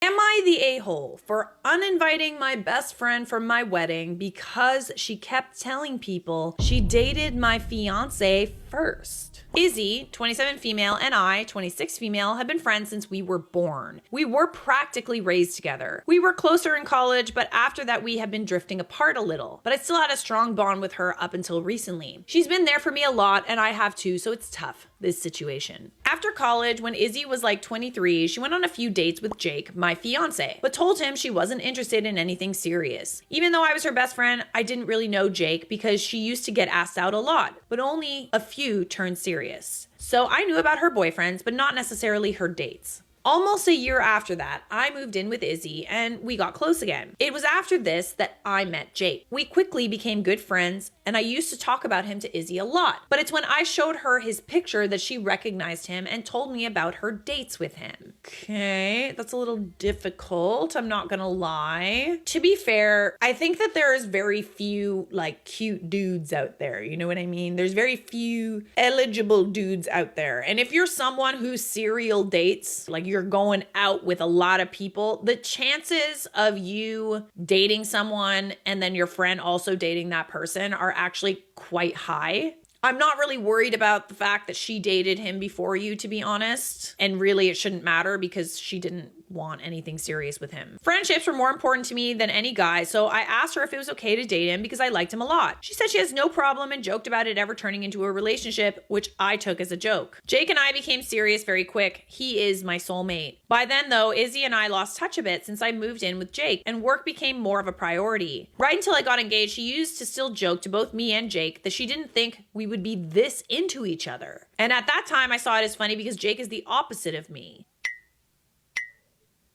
Am I the a-hole for uninviting my best friend from my wedding because she kept telling people she dated my fiance first? Izzy, 27 female, and I, 26 female, have been friends since we were born. We were practically raised together. We were closer in college, but after that we have been drifting apart a little. But I still had a strong bond with her up until recently. She's been there for me a lot, and I have too, so it's tough, this situation. After college, when Izzy was like 23, she went on a few dates with Jake, my fiance, but told him she wasn't interested in anything serious. Even though I was her best friend, I didn't really know Jake because she used to get asked out a lot, but only a few turned serious. So I knew about her boyfriends, but not necessarily her dates. Almost a year after that, I moved in with Izzy and we got close again. It was after this that I met Jake. We quickly became good friends and I used to talk about him to Izzy a lot. But it's when I showed her his picture that she recognized him and told me about her dates with him. Okay, that's a little difficult, I'm not gonna lie. To be fair, I think that there's very few like cute dudes out there, you know what I mean? There's very few eligible dudes out there. And if you're someone who serial dates, like you're going out with a lot of people, the chances of you dating someone and then your friend also dating that person are actually quite high. I'm not really worried about the fact that she dated him before you, to be honest. And really it shouldn't matter because she didn't want anything serious with him. Friendships were more important to me than any guy, so I asked her if it was okay to date him because I liked him a lot. She said she has no problem and joked about it ever turning into a relationship, which I took as a joke. Jake and I became serious very quick. He is my soulmate. By then though, Izzy and I lost touch a bit since I moved in with Jake and work became more of a priority. Right until I got engaged, she used to still joke to both me and Jake that she didn't think we would be this into each other. And at that time I saw it as funny because Jake is the opposite of me.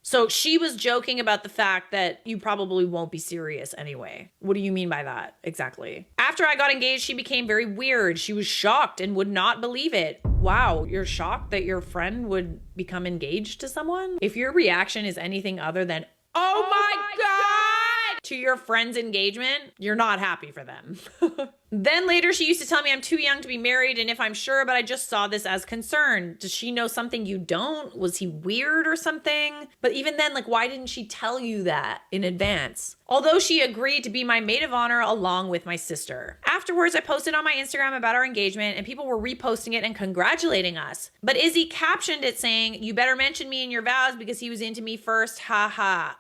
So she was joking about the fact that you probably won't be serious anyway. What do you mean by that exactly? After I got engaged, she became very weird. She was shocked and would not believe it. Wow, you're shocked that your friend would become engaged to someone? If your reaction is anything other than, oh my God, to your friend's engagement, you're not happy for them. Then later she used to tell me I'm too young to be married and if I'm sure, but I just saw this as concern. Does she know something you don't? Was he weird or something? But even then, like, why didn't she tell you that in advance? Although she agreed to be my maid of honor along with my sister. Afterwards, I posted on my Instagram about our engagement and people were reposting it and congratulating us. But Izzy captioned it saying, you better mention me in your vows because he was into me first, ha ha.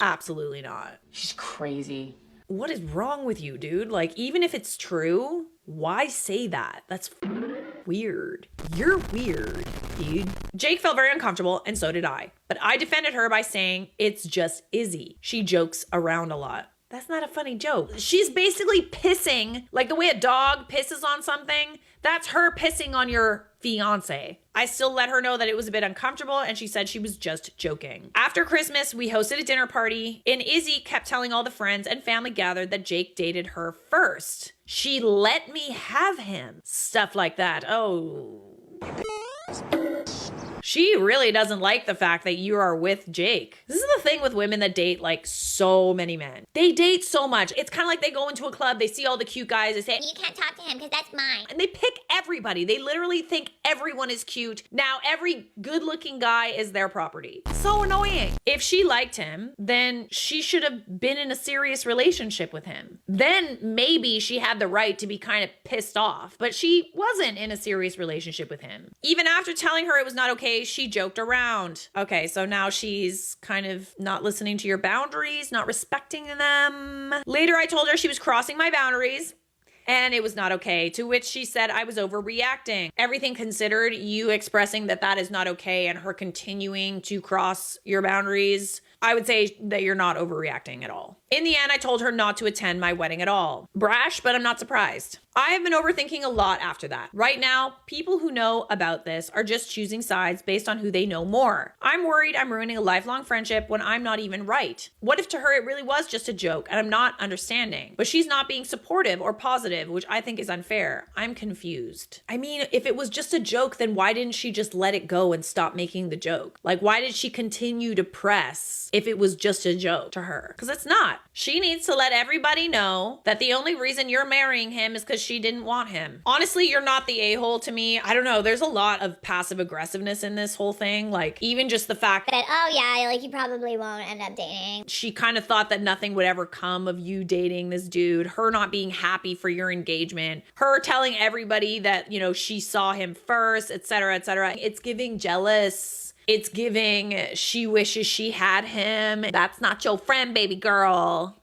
Absolutely not. She's crazy. What is wrong with you, dude? Like, even if it's true, why say that? That's weird. You're weird, dude. Jake felt very uncomfortable, and so did I. But I defended her by saying, it's just Izzy. She jokes around a lot. That's not a funny joke. She's basically pissing, like the way a dog pisses on something. That's her pissing on your fiance. I still let her know that it was a bit uncomfortable and she said she was just joking. After Christmas, we hosted a dinner party and Izzy kept telling all the friends and family gathered that Jake dated her first. She let me have him. Stuff like that. Oh. She really doesn't like the fact that you are with Jake. This is the thing with women that date like so many men. They date so much. It's kind of like they go into a club, they see all the cute guys, they say, you can't talk to him because that's mine. and they pick everybody. They literally think everyone is cute. Now every good looking guy is their property. So annoying. If she liked him, then she should have been in a serious relationship with him. Then maybe she had the right to be kind of pissed off, but she wasn't in a serious relationship with him. Even after telling her it was not okay, she joked around. Okay, so now she's kind of not listening to your boundaries, not respecting them. Later, I told her she was crossing my boundaries and it was not okay, to which she said I was overreacting. Everything considered, you expressing that that is not okay and her continuing to cross your boundaries, I would say that you're not overreacting at all. In the end, I told her not to attend my wedding at all. Brash, but I'm not surprised. I have been overthinking a lot after that. Right now, people who know about this are just choosing sides based on who they know more. I'm worried I'm ruining a lifelong friendship when I'm not even right. What if to her it really was just a joke and I'm not understanding? But she's not being supportive or positive, which I think is unfair. I'm confused. I mean, if it was just a joke, then why didn't she just let it go and stop making the joke? Like, why did she continue to press if it was just a joke to her? Because it's not. that. She needs to let everybody know that the only reason you're marrying him is because she didn't want him. Honestly, you're not the a-hole to me. I don't know. There's a lot of passive aggressiveness in this whole thing. Like, even just the fact that, oh yeah, like you probably won't end up dating. She kind of thought that nothing would ever come of you dating this dude, her not being happy for your engagement, her telling everybody that, you know, she saw him first, etc., etc. It's giving jealous. It's giving she wishes she had him. That's not your friend, baby girl.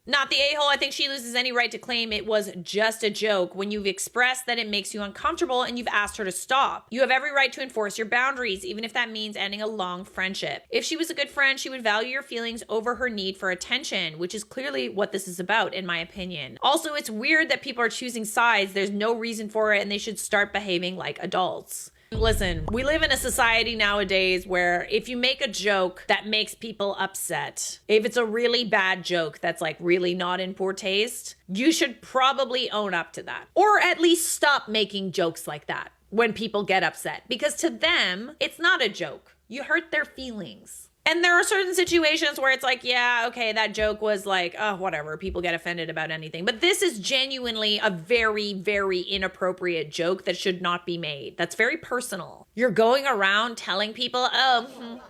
Not the a-hole. I think she loses any right to claim it was just a joke when you've expressed that it makes you uncomfortable and you've asked her to stop. You have every right to enforce your boundaries, even if that means ending a long friendship. If she was a good friend, she would value your feelings over her need for attention, which is clearly what this is about, in my opinion. Also, it's weird that people are choosing sides. There's no reason for it, and they should start behaving like adults. Listen, we live in a society nowadays where if you make a joke that makes people upset, if it's a really bad joke that's like really not in poor taste, you should probably own up to that. Or at least stop making jokes like that when people get upset. Because to them, it's not a joke. You hurt their feelings. And there are certain situations where it's like, yeah, okay, that joke was like, oh, whatever. People get offended about anything. But this is genuinely a very, very inappropriate joke that should not be made. That's very personal. You're going around telling people, oh,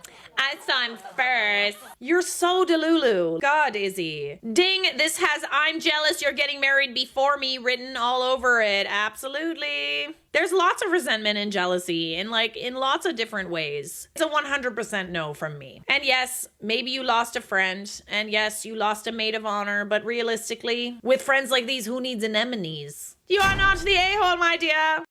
I saw him first. You're so delulu. God, Izzy. Ding, this has I'm jealous you're getting married before me written all over it. Absolutely. There's lots of resentment and jealousy in lots of different ways. It's a 100% no from me. And yes, maybe you lost a friend. And yes, you lost a maid of honor. But realistically, with friends like these, who needs anemones? You are not the a-hole, my dear.